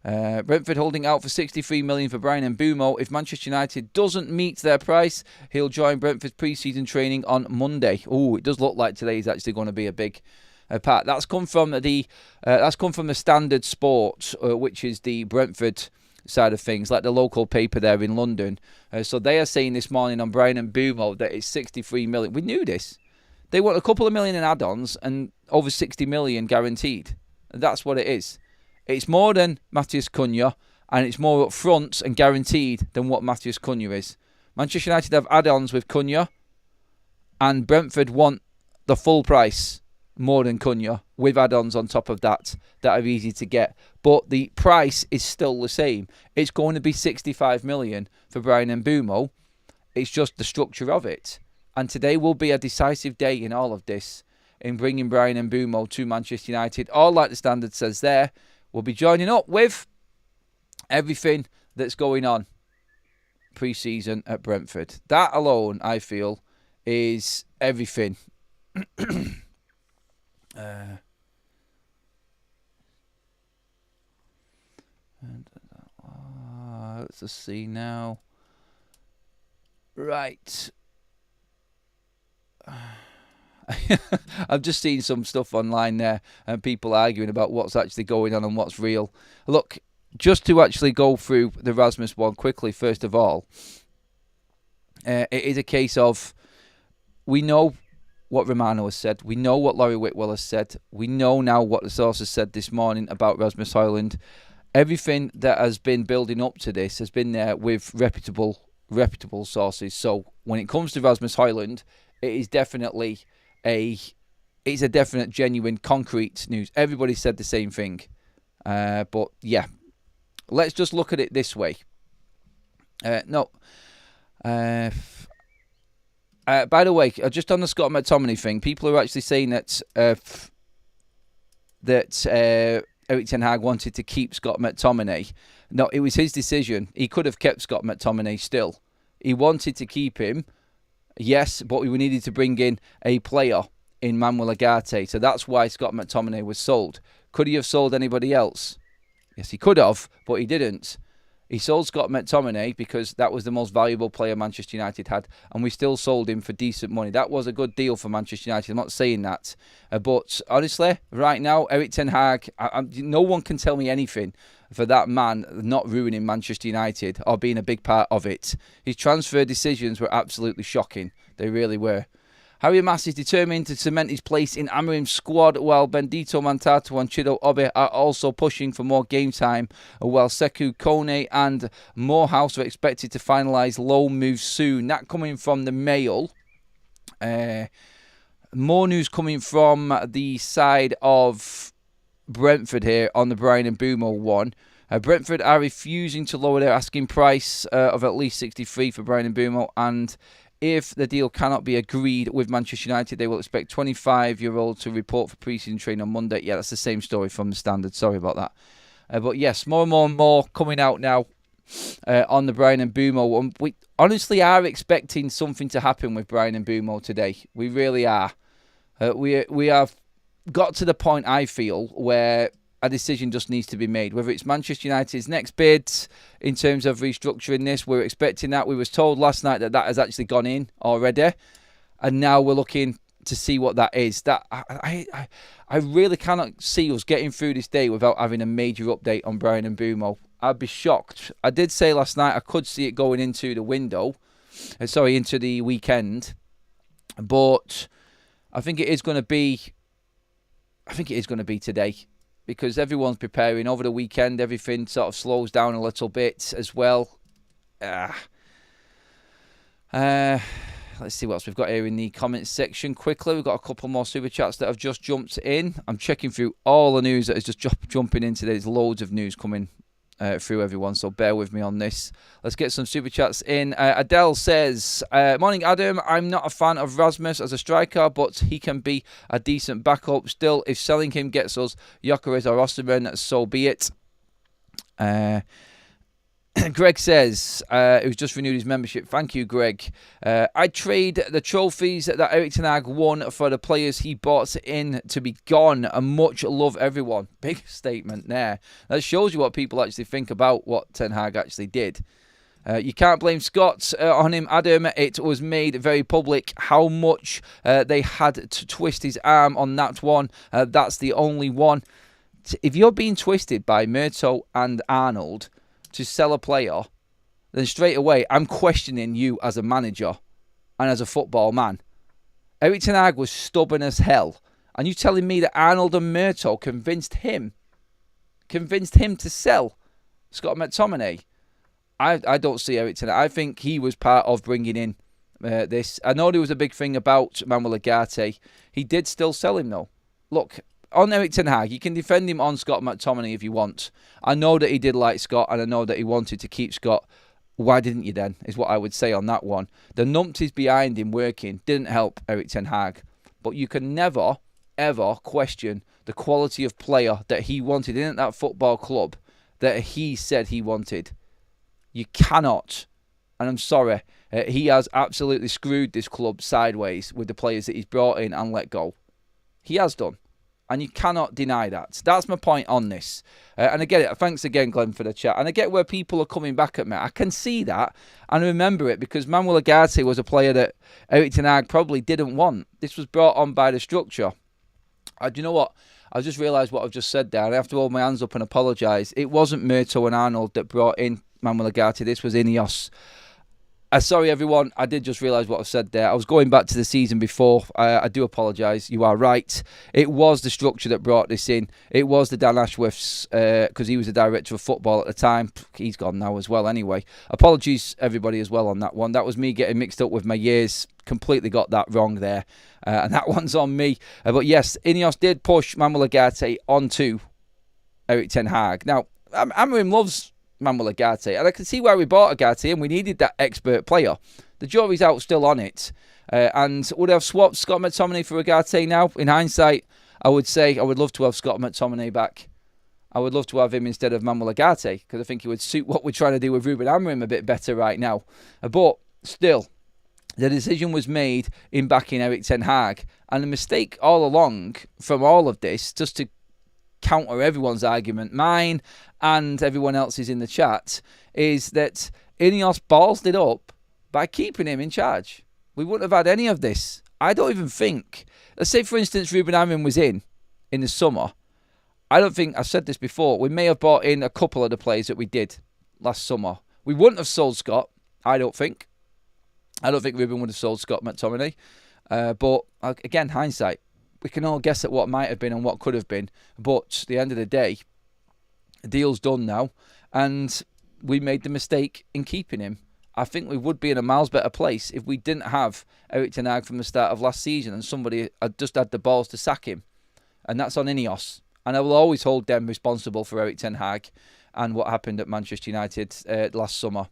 Brentford holding out for 63 million for Bryan Mbeumo. If Manchester United doesn't meet their price, he'll join Brentford's pre-season training on Monday. Oh, it does look like today is actually going to be a big part. That's come from the Standard Sport, which is the Brentford side of things, like the local paper there in London. So they are saying this morning on Bryan Mbeumo that it's 63 million. We knew this. They want a couple of million in add-ons and over 60 million guaranteed. That's what it is. It's more than Matheus Cunha, and it's more up front and guaranteed than what Matheus Cunha is. Manchester United have add-ons with Cunha, and Brentford want the full price, more than Cunha, with add-ons on top of that are easy to get. But the price is still the same. It's going to be 65 million for Bryan Mbeumo. It's just the structure of it. And today will be a decisive day in all of this, in bringing Bryan Mbeumo to Manchester United. All like the Standard says there, we'll be joining up with everything that's going on pre-season at Brentford. That alone, I feel, is everything. Let's just see now. Right. I've just seen some stuff online there and people arguing about what's actually going on and what's real. Look, just to actually go through the Rasmus one quickly, first of all, it is a case of, we know what Romano has said. We know what Laurie Whitwell has said. We know now what the sources said this morning about Rasmus HOJLUND. Everything that has been building up to this has been there with reputable sources. So when it comes to Rasmus HOJLUND, it is definitely it's a definite, genuine, concrete news. Everybody said the same thing. But yeah, let's just look at it this way. By the way, just on the Scott McTominay thing, people are actually saying that Erik ten Hag wanted to keep Scott McTominay. No, it was his decision. He could have kept Scott McTominay still. He wanted to keep him, yes, but we needed to bring in a player. in Manuel Ugarte. So that's why Scott McTominay was sold. Could he have sold anybody else? Yes, he could have, but he didn't. He sold Scott McTominay because that was the most valuable player Manchester United had, and we still sold him for decent money. That was a good deal for Manchester United. I'm not saying that. But honestly, right now, Erik ten Hag, no one can tell me anything for that man not ruining Manchester United or being a big part of it. His transfer decisions were absolutely shocking. They really were. Harry Mass is determined to cement his place in Amorim's squad, while Bendito Mantato and Chido Obe are also pushing for more game time, while Sekou Kone and Morehouse are expected to finalise loan moves soon. That coming from the Mail. More news coming from the side of Brentford here on the Bryan Mbeumo one. Brentford are refusing to lower their asking price of at least 63 for Bryan Mbeumo, and if the deal cannot be agreed with Manchester United, they will expect 25-year-old to report for pre-season training on Monday. Yeah, that's the same story from the Standard. Sorry about that. But yes, more and more coming out now on the Bryan Mbeumo. We honestly are expecting something to happen with Bryan Mbeumo today. We really are. We have got to the point, I feel, where a decision just needs to be made. Whether it's Manchester United's next bid in terms of restructuring this, we're expecting that. We was told last night that has actually gone in already, and now we're looking to see what that is. That I really cannot see us getting through this day without having a major update on Bryan Mbeumo. I'd be shocked. I did say last night I could see it going into the window, into the weekend, but I think it is going to be today, because everyone's preparing over the weekend. Everything sort of slows down a little bit as well. Let's see what else we've got here in the comments section quickly. We've got a couple more super chats that have just jumped in. I'm checking through all the news that is just jumping in today. There's loads of news coming through, everyone, so bear with me on this. Let's get some super chats in. Adele says, morning Adam, I'm not a fan of Rasmus as a striker, but he can be a decent backup. Still, if selling him gets us Gyökeres or Osimhen, so be it. Greg says, who's just renewed his membership. Thank you, Greg. I'd trade the trophies that Erik ten Hag won for the players he bought in to be gone. And much love, everyone. Big statement there. That shows you what people actually think about what Ten Hag actually did. You can't blame Scott on him, Adam. It was made very public how much they had to twist his arm on that one. That's the only one. If you're being twisted by Murto and Arnold to sell a player, then straight away I'm questioning you as a manager and as a football man. Erik ten Hag was stubborn as hell, and you telling me that Arnold and Murto convinced him to sell Scott McTominay? I don't see Erik ten Hag. I think he was part of bringing in this. I know there was a big thing about Manuel Ugarte. He did still sell him though. Look, on Erik ten Hag, you can defend him on Scott McTominay if you want. I know that he did like Scott, and I know that he wanted to keep Scott. Why didn't you then, is what I would say on that one. The numpties behind him working didn't help Erik ten Hag. But you can never, ever question the quality of player that he wanted in that football club that he said he wanted. You cannot. And I'm sorry, he has absolutely screwed this club sideways with the players that he's brought in and let go. He has done. And you cannot deny that. That's my point on this. And I get it. Thanks again, Glenn, for the chat. And I get where people are coming back at me. I can see that. And I remember it because Manuel Ugarte was a player that Erik ten Hag probably didn't want. This was brought on by the structure. Do you know what? I just realised what I've just said there. I have to hold my hands up and apologise. It wasn't Murto and Arnold that brought in Manuel Ugarte. This was Ineos. Sorry, everyone. I did just realise what I've said there. I was going back to the season before. I do apologise. You are right. It was the structure that brought this in. It was the Dan Ashworth's, because he was the director of football at the time. He's gone now as well anyway. Apologies, everybody, as well on that one. That was me getting mixed up with my years. Completely got that wrong there. And that one's on me. But yes, Ineos did push Manuel Ugarte onto Erik ten Hag. Now, Amorim loves Manuel Ugarte, and I can see why we bought Ugarte, and we needed that expert player. The jury's out still on it, and would I have swapped Scott McTominay for Ugarte now? In hindsight, I would say I would love to have Scott McTominay back. I would love to have him instead of Manuel Ugarte, because I think he would suit what we're trying to do with Ruben Amorim a bit better right now. But still, the decision was made in backing Erik ten Hag. And the mistake all along from all of this, just to counter everyone's argument, mine and everyone else's in the chat, is that Ineos ballsed it up by keeping him in charge. We wouldn't have had any of this. I don't even think, let's say for instance Ruben Amorim was in the summer. I don't think, I've said this before, we may have bought in a couple of the players that we did last summer. We wouldn't have sold Scott, I don't think. I don't think Ruben would have sold Scott McTominay. But again, hindsight. We can all guess at what might have been and what could have been. But at the end of the day, the deal's done now. And we made the mistake in keeping him. I think we would be in a miles better place if we didn't have Erik ten Hag from the start of last season and somebody had just had the balls to sack him. And that's on Ineos. And I will always hold them responsible for Erik ten Hag and what happened at Manchester United last summer.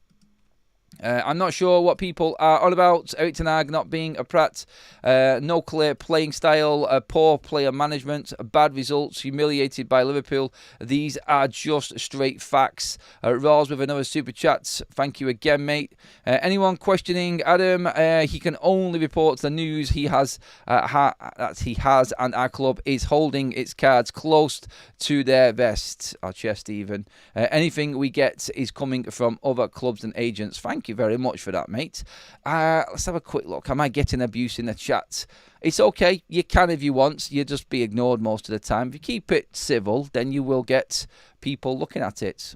I'm not sure what people are on about. Erik ten Hag not being a prat, no clear playing style, poor player management, bad results, humiliated by Liverpool. These are just straight facts. Rawls with another super chat. Thank you again, mate. Anyone questioning Adam? He can only report the news he has, and our club is holding its cards close to their vest, or chest even. Anything we get is coming from other clubs and agents. Thank you very much for that, mate. Let's have a quick look. Am I getting abuse in the chat? It's okay. You can if you want. You'll just be ignored most of the time. If you keep it civil, then you will get people looking at it.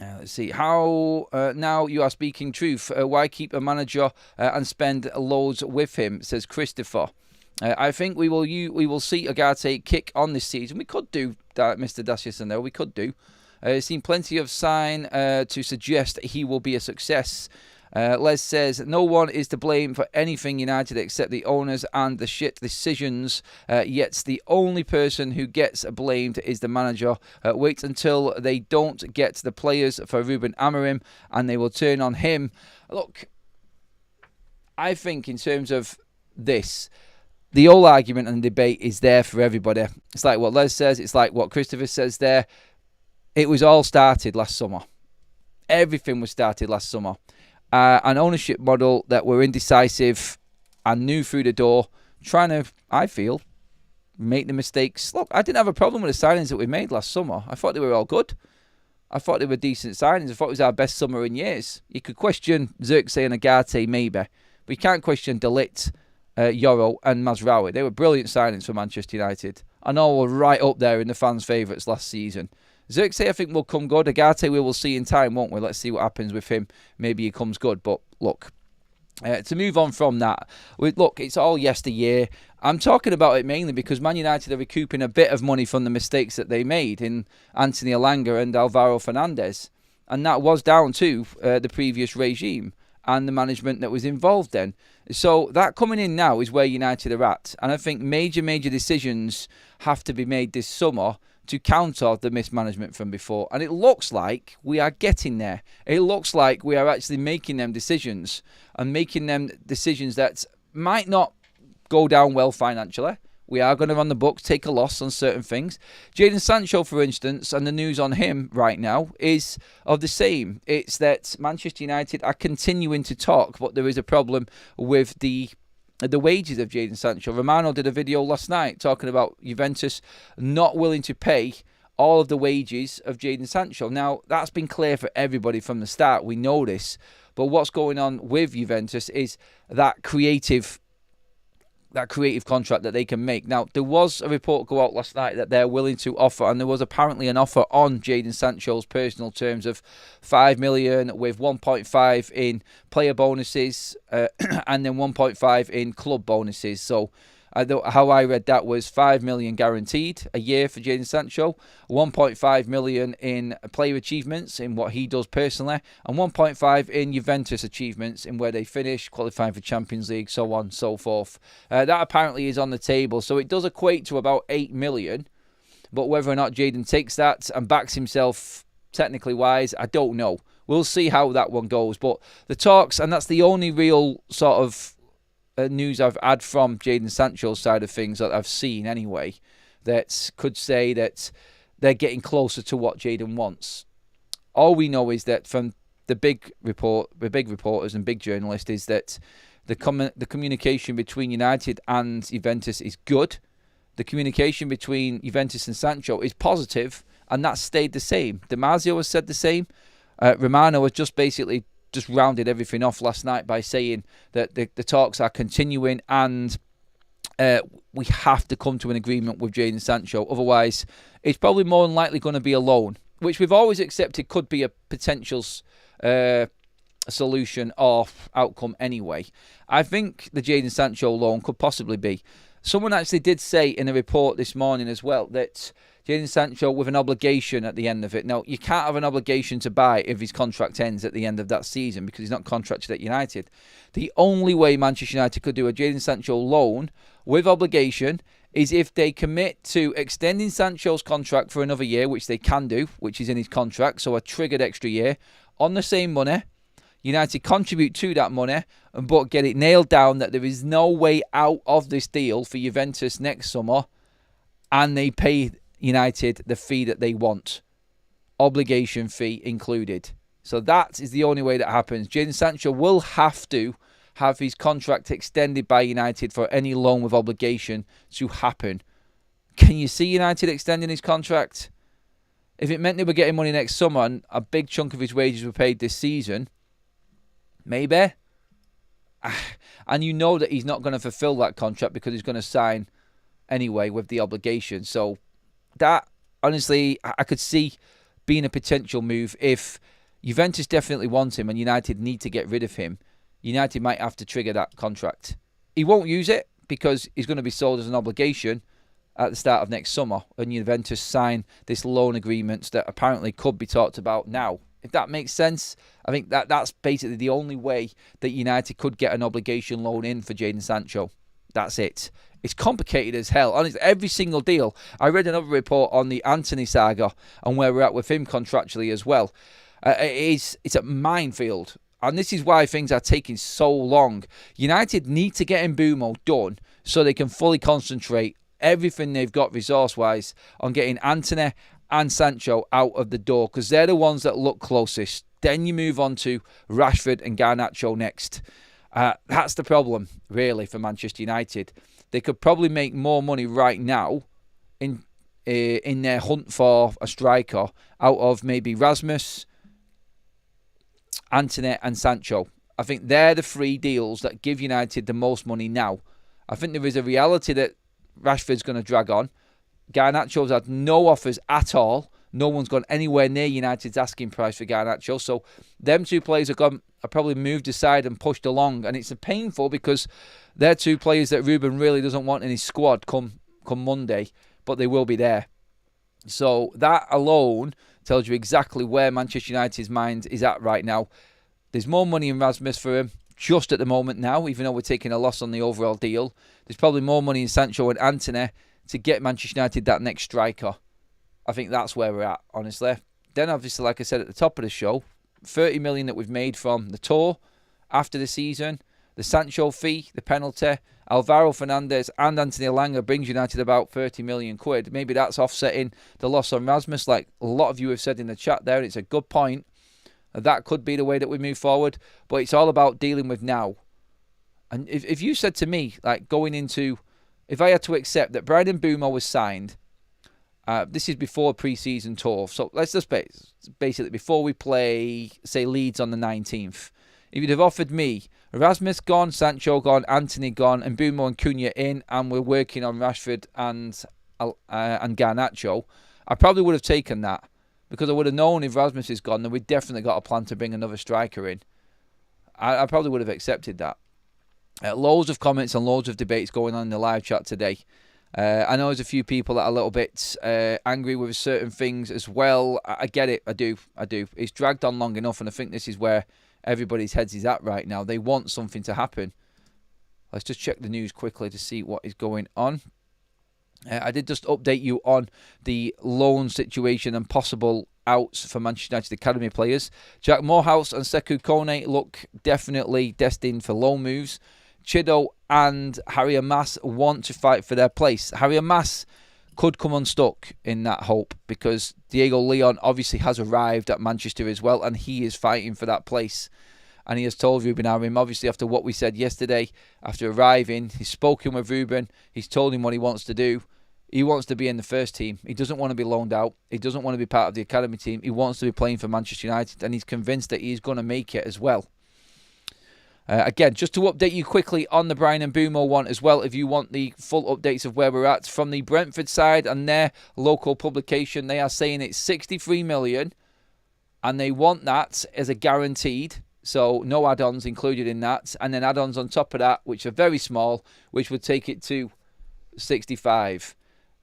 Let's see. How now you are speaking truth. Why keep a manager and spend loads with him, says Christopher. I think we will see Agate kick on this season. We could do that, Mr. Dashiason, we could do. Seen plenty of sign to suggest he will be a success. Les says, no one is to blame for anything United except the owners and the shit decisions. Yet the only person who gets blamed is the manager. Wait until they don't get the players for Ruben Amorim and they will turn on him. Look, I think in terms of this, the whole argument and debate is there for everybody. It's like what Les says. It's like what Christopher says there. It was all started last summer. Everything was started last summer. An ownership model that were indecisive and new through the door, trying to, I feel, make the mistakes. Look, I didn't have a problem with the signings that we made last summer. I thought they were all good. I thought they were decent signings. I thought it was our best summer in years. You could question Xerxes and Agate maybe, but you can't question De Ligt, Yoro and Mazraoui. They were brilliant signings for Manchester United. And all were right up there in the fans' favourites last season. Xerxes, I think, will come good. Agate, we will see in time, won't we? Let's see what happens with him. Maybe he comes good. But look, to move on from that, look, it's all yesteryear. I'm talking about it mainly because Man United are recouping a bit of money from the mistakes that they made in Anthony Elanga and Alvaro Fernandez. And that was down to the previous regime and the management that was involved then. So that coming in now is where United are at. And I think major decisions have to be made this summer to counter the mismanagement from before. And it looks like we are getting there. It looks like we are actually making them decisions and making them decisions that might not go down well financially. We are going to run the books, take a loss on certain things. Jadon Sancho, for instance, and the news on him right now is of the same. It's that Manchester United are continuing to talk, but there is a problem with the wages of Jadon Sancho. Romano did a video last night talking about Juventus not willing to pay all of the wages of Jadon Sancho. Now, that's been clear for everybody from the start. We know this. But what's going on with Juventus is that creative contract that they can make. Now, there was a report go out last night that they're willing to offer, and there was apparently an offer on Jadon Sancho's personal terms of 5 million with 1.5 in player bonuses and then 1.5 in club bonuses. So how I read that was 5 million guaranteed a year for Jadon Sancho, 1.5 million in player achievements in what he does personally, and 1.5 in Juventus achievements in where they finish, qualifying for Champions League, so on and so forth. That apparently is on the table, so it does equate to about 8 million, but whether or not Jadon takes that and backs himself technically wise, I don't know. We'll see how that one goes, but the talks, and that's the only real sort of news I've had from Jadon Sancho's side of things that I've seen anyway, that could say that they're getting closer to what Jadon wants. All we know is that from the big reporters and big journalists is that the communication between United and Juventus is good. The communication between Juventus and Sancho is positive, and that stayed the same. Damasio has said the same. Romano has just rounded everything off last night by saying that the talks are continuing, and we have to come to an agreement with Jadon Sancho. Otherwise, it's probably more than likely going to be a loan, which we've always accepted could be a potential solution or outcome anyway. I think the Jadon Sancho loan could possibly be. Someone actually did say in a report this morning as well that Jadon Sancho with an obligation at the end of it. Now, you can't have an obligation to buy if his contract ends at the end of that season because he's not contracted at United. The only way Manchester United could do a Jadon Sancho loan with obligation is if they commit to extending Sancho's contract for another year, which they can do, which is in his contract, so a triggered extra year, on the same money. United contribute to that money, but get it nailed down that there is no way out of this deal for Juventus next summer, and they pay United the fee that they want. Obligation fee included. So that is the only way that happens. Jadon Sancho will have to have his contract extended by United for any loan with obligation to happen. Can you see United extending his contract? If it meant they were getting money next summer and a big chunk of his wages were paid this season, maybe. And you know that he's not going to fulfill that contract because he's going to sign anyway with the obligation. So that, honestly, I could see being a potential move. If Juventus definitely want him and United need to get rid of him, United might have to trigger that contract. He won't use it because he's going to be sold as an obligation at the start of next summer when Juventus sign this loan agreement that apparently could be talked about now. If that makes sense, I think that's basically the only way that United could get an obligation loan in for Jadon Sancho. That's it. It's complicated as hell. Honestly, every single deal. I read another report on the Antony saga and where we're at with him contractually as well. It's a minefield. And this is why things are taking so long. United need to get Mbeumo done so they can fully concentrate everything they've got resource-wise on getting Antony and Sancho out of the door because they're the ones that look closest. Then you move on to Rashford and Garnacho next. That's the problem, really, for Manchester United. They could probably make more money right now in their hunt for a striker out of maybe Rasmus, Antony and Sancho. I think they're the three deals that give United the most money now. I think there is a reality that Rashford's going to drag on. Garnacho's had no offers at all. No one's gone anywhere near United's asking price for Garnacho. So them two players are probably moved aside and pushed along. And it's painful because they're two players that Ruben really doesn't want in his squad come Monday. But they will be there. So that alone tells you exactly where Manchester United's mind is at right now. There's more money in Rasmus for him just at the moment now, even though we're taking a loss on the overall deal. There's probably more money in Sancho and Antony to get Manchester United that next striker. I think that's where we're at, honestly. Then, obviously, like I said at the top of the show, 30 million that we've made from the tour after the season, the Sancho fee, the penalty, Alvaro Fernandez and Anthony Elanga brings United about 30 million quid. Maybe that's offsetting the loss on Rasmus, like a lot of you have said in the chat there, and it's a good point. That could be the way that we move forward, but it's all about dealing with now. And if you said to me, like going into, if I had to accept that Bryan Mbeumo was signed, this is before pre-season tour, so let's just basically before we play, say, Leeds on the 19th, if you'd have offered me Rasmus gone, Sancho gone, Antony gone, and Mbeumo and Cunha in, and we're working on Rashford and Garnacho, I probably would have taken that. Because I would have known if Rasmus is gone, then we've definitely got a plan to bring another striker in. I probably would have accepted that. Loads of comments and loads of debates going on in the live chat today. I know there's a few people that are a little bit angry with certain things as well. I get it. I do. It's dragged on long enough, and I think this is where everybody's heads is at right now. They want something to happen. Let's just check the news quickly to see what is going on. I did just update you on the loan situation and possible outs for Manchester United Academy players. Jack Morehouse and Sekou Kone look definitely destined for loan moves. Chido and Harry Amas want to fight for their place. Harry Amas could come unstuck in that hope because Diego Leon obviously has arrived at Manchester as well, and he is fighting for that place. And he has told Ruben Amorim, obviously after what we said yesterday, after arriving, he's spoken with Ruben, he's told him what he wants to do. He wants to be in the first team. He doesn't want to be loaned out. He doesn't want to be part of the academy team. He wants to be playing for Manchester United, and he's convinced that he's going to make it as well. Again, just to update you quickly on the Bryan Mbeumo one as well, if you want the full updates of where we're at from the Brentford side and their local publication, they are saying it's 63 million, and they want that as a guaranteed. So no add-ons included in that. And then add-ons on top of that, which are very small, which would take it to 65.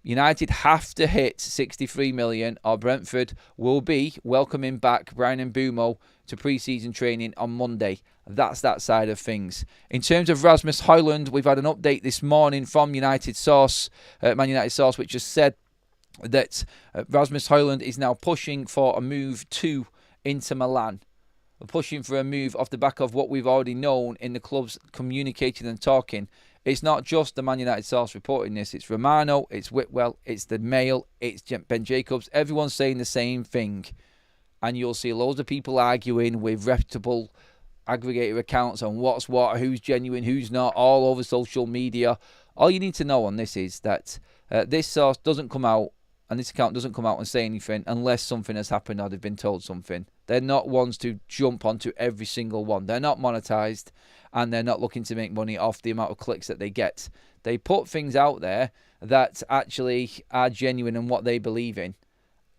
United have to hit 63 million or Brentford will be welcoming back Bryan Mbeumo to pre-season training on Monday. That's that side of things. In terms of Rasmus HOJLUND, we've had an update this morning from United Source, Man United Source, which has said that Rasmus HOJLUND is now pushing for a move to Inter Milan. Pushing for a move off the back of what we've already known in the clubs communicating and talking. It's not just the Man United source reporting this. It's Romano, it's Whitwell, it's the Mail, it's Ben Jacobs. Everyone's saying the same thing. And you'll see loads of people arguing with reputable aggregator accounts on what's what, who's genuine, who's not, all over social media. All you need to know on this is that this source doesn't come out, and this account doesn't come out and say anything unless something has happened or they've been told something. They're not ones to jump onto every single one. They're not monetized, and they're not looking to make money off the amount of clicks that they get. They put things out there that actually are genuine and what they believe in.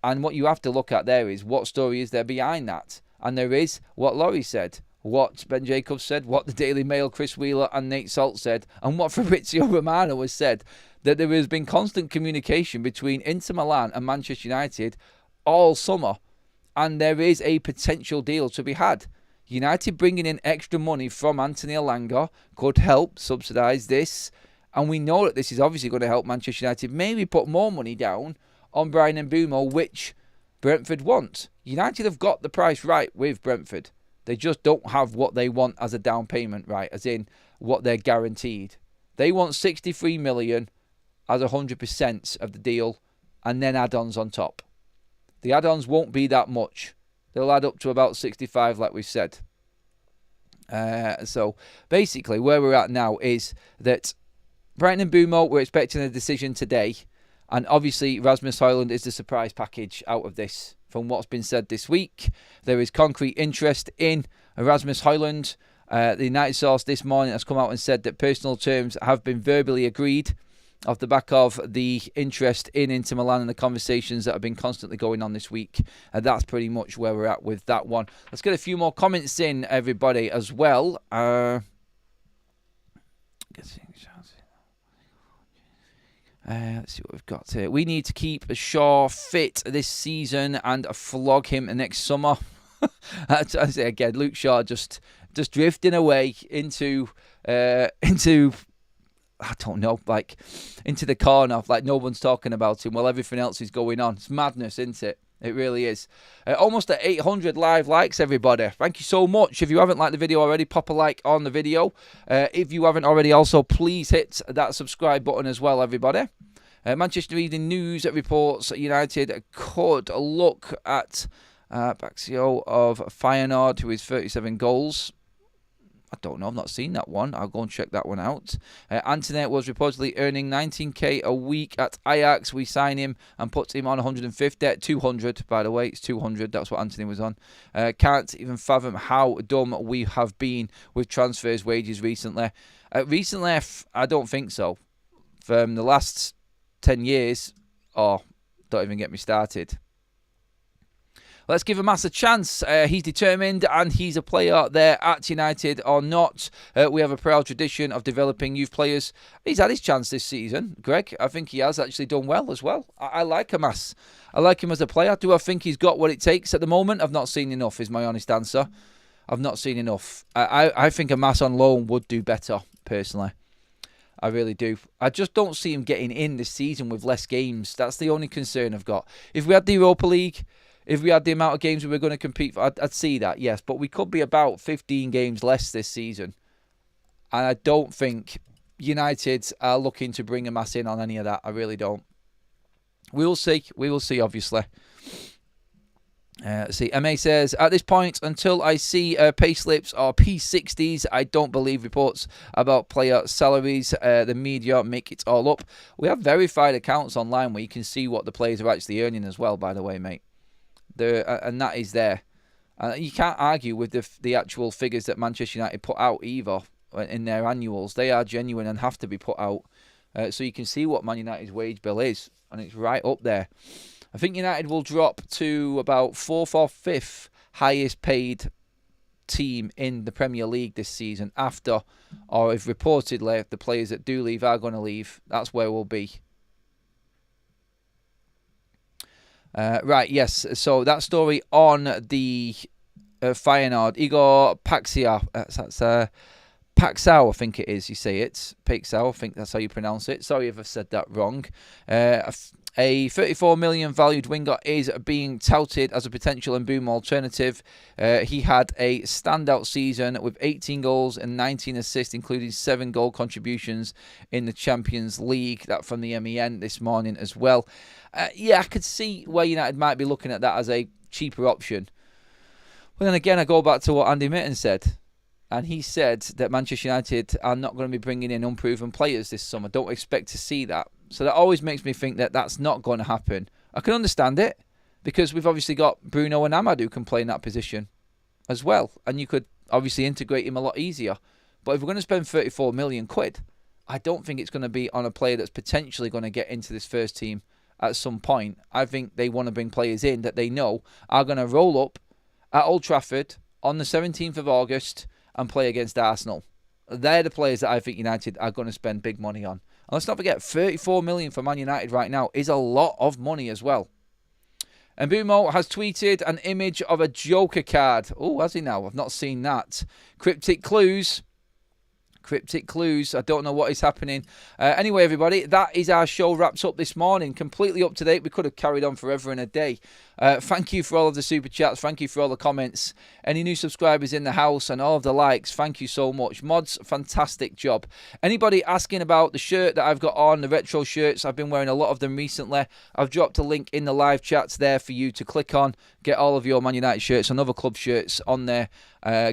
And what you have to look at there is what story is there behind that. And there is what Laurie said, what Ben Jacobs said, what the Daily Mail, Chris Wheeler and Nate Salt said, and what Fabrizio Romano has said, that there has been constant communication between Inter Milan and Manchester United all summer, and there is a potential deal to be had. United bringing in extra money from Anthony Elanga could help subsidise this, and we know that this is obviously going to help Manchester United maybe put more money down on Bryan Mbeumo, which Brentford want. United have got the price right with Brentford. They just don't have what they want as a down payment right, as in what they're guaranteed. They want 63 million as 100% of the deal, and then add-ons on top. The add-ons won't be that much. They'll add up to about 65, like we said. So basically, where we're at now is that Bryan Mbeumo, we're expecting a decision today, and obviously Rasmus HOJLUND is the surprise package out of this. From what's been said this week, there is concrete interest in Rasmus HOJLUND. The United source this morning has come out and said that personal terms have been verbally agreed off the back of the interest in Inter Milan and the conversations that have been constantly going on this week. And that's pretty much where we're at with that one. Let's get a few more comments in, everybody, as well. Let's see what we've got here. We need to keep Shaw fit this season and flog him next summer. I say again, Luke Shaw just drifting away into I don't know, like into the corner, like no one's talking about him while everything else is going on. It's madness, isn't it? It really is. Almost at 800 live likes, everybody. Thank you so much. If you haven't liked the video already, pop a like on the video. If you haven't already, also, please hit that subscribe button as well, everybody. Manchester Evening News reports United could look at Baxio of Feyenoord, who is 37 goals. I don't know, I've not seen that one. I'll go and check that one out. Anthony was reportedly earning 19k a week at Ajax. We sign him and put him on 150. 200, by the way. It's 200. That's what Anthony was on. Can't even fathom how dumb we have been with transfers wages recently. I don't think so. From the last 10 years, don't even get me started. Let's give Hamas a chance. He's determined and he's a player there at United or not. We have a proud tradition of developing youth players. He's had his chance this season, Greg. I think he has actually done well as well. I like Hamas. I like him as a player. Do I think he's got what it takes at the moment? I've not seen enough is my honest answer. I've not seen enough. I think Hamas on loan would do better, personally. I really do. I just don't see him getting in this season with less games. That's the only concern I've got. If we had the Europa League, if we had the amount of games we were going to compete for, I'd see that, yes. But we could be about 15 games less this season. And I don't think United are looking to bring a mass in on any of that. I really don't. We will see. We will see, obviously. Let's see, MA says, at this point, until I see payslips or P60s, I don't believe reports about player salaries. The media make it all up. We have verified accounts online where you can see what the players are actually earning as well, by the way, mate. And that is there. You can't argue with the actual figures that Manchester United put out either in their annuals. They are genuine and have to be put out. So you can see what Man United's wage bill is, and it's right up there. I think United will drop to about 4th or 5th highest paid team in the Premier League this season after, or if reportedly the players that do leave are going to leave, that's where we'll be. Right, yes, so that story on the Feyenoord, Igor Paxia, Paxau, I think it is, you say it. Paxau, I think that's how you pronounce it. Sorry if I've said that wrong. A 34 million valued winger is being touted as a potential Mbeumo alternative. He had a standout season with 18 goals and 19 assists, including 7 goal contributions in the Champions League. That from the MEN this morning as well. Yeah, I could see where United might be looking at that as a cheaper option. But then again, I go back to what Andy Mitten said. And he said that Manchester United are not going to be bringing in unproven players this summer. Don't expect to see that. So that always makes me think that that's not going to happen. I can understand it because we've obviously got Bruno and Amadou can play in that position as well. And you could obviously integrate him a lot easier. But if we're going to spend 34 million quid, I don't think it's going to be on a player that's potentially going to get into this first team at some point. I think they want to bring players in that they know are going to roll up at Old Trafford on the 17th of August and play against Arsenal. They're the players that I think United are going to spend big money on. And let's not forget, 34 million for Man United right now is a lot of money as well. And Mbeumo has tweeted an image of a Joker card. Oh, has he now? I've not seen that. Cryptic clues. Cryptic clues. I don't know what is happening. Anyway, everybody, that is our show wrapped up this morning. Completely up to date. We could have carried on forever and a day. Thank you for all of the super chats. Thank you for all the comments. Any new subscribers in the house and all of the likes. Thank you so much. Mods, fantastic job. Anybody asking about the shirt that I've got on, the retro shirts, I've been wearing a lot of them recently. I've dropped a link in the live chats there for you to click on. Get all of your Man United shirts and other club shirts on there.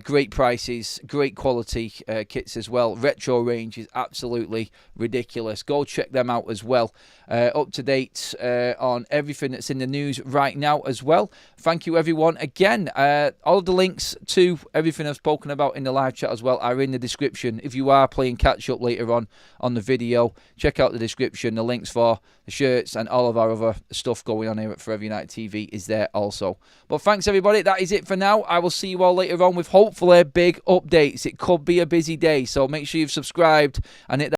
Great prices, great quality kits as well. Retro range is absolutely ridiculous. Go check them out as well. Up to date on everything that's in the news right now as well. Thank you everyone again. All of the links to everything I've spoken about in the live chat as well are in the description. If you are playing catch up later on the video, check out the description. The links for the shirts and all of our other stuff going on here at Forever United TV is there also. But thanks everybody. That is it for now. I will see you all later on with hopefully big updates. It could be a busy day, so make sure you've subscribed and hit that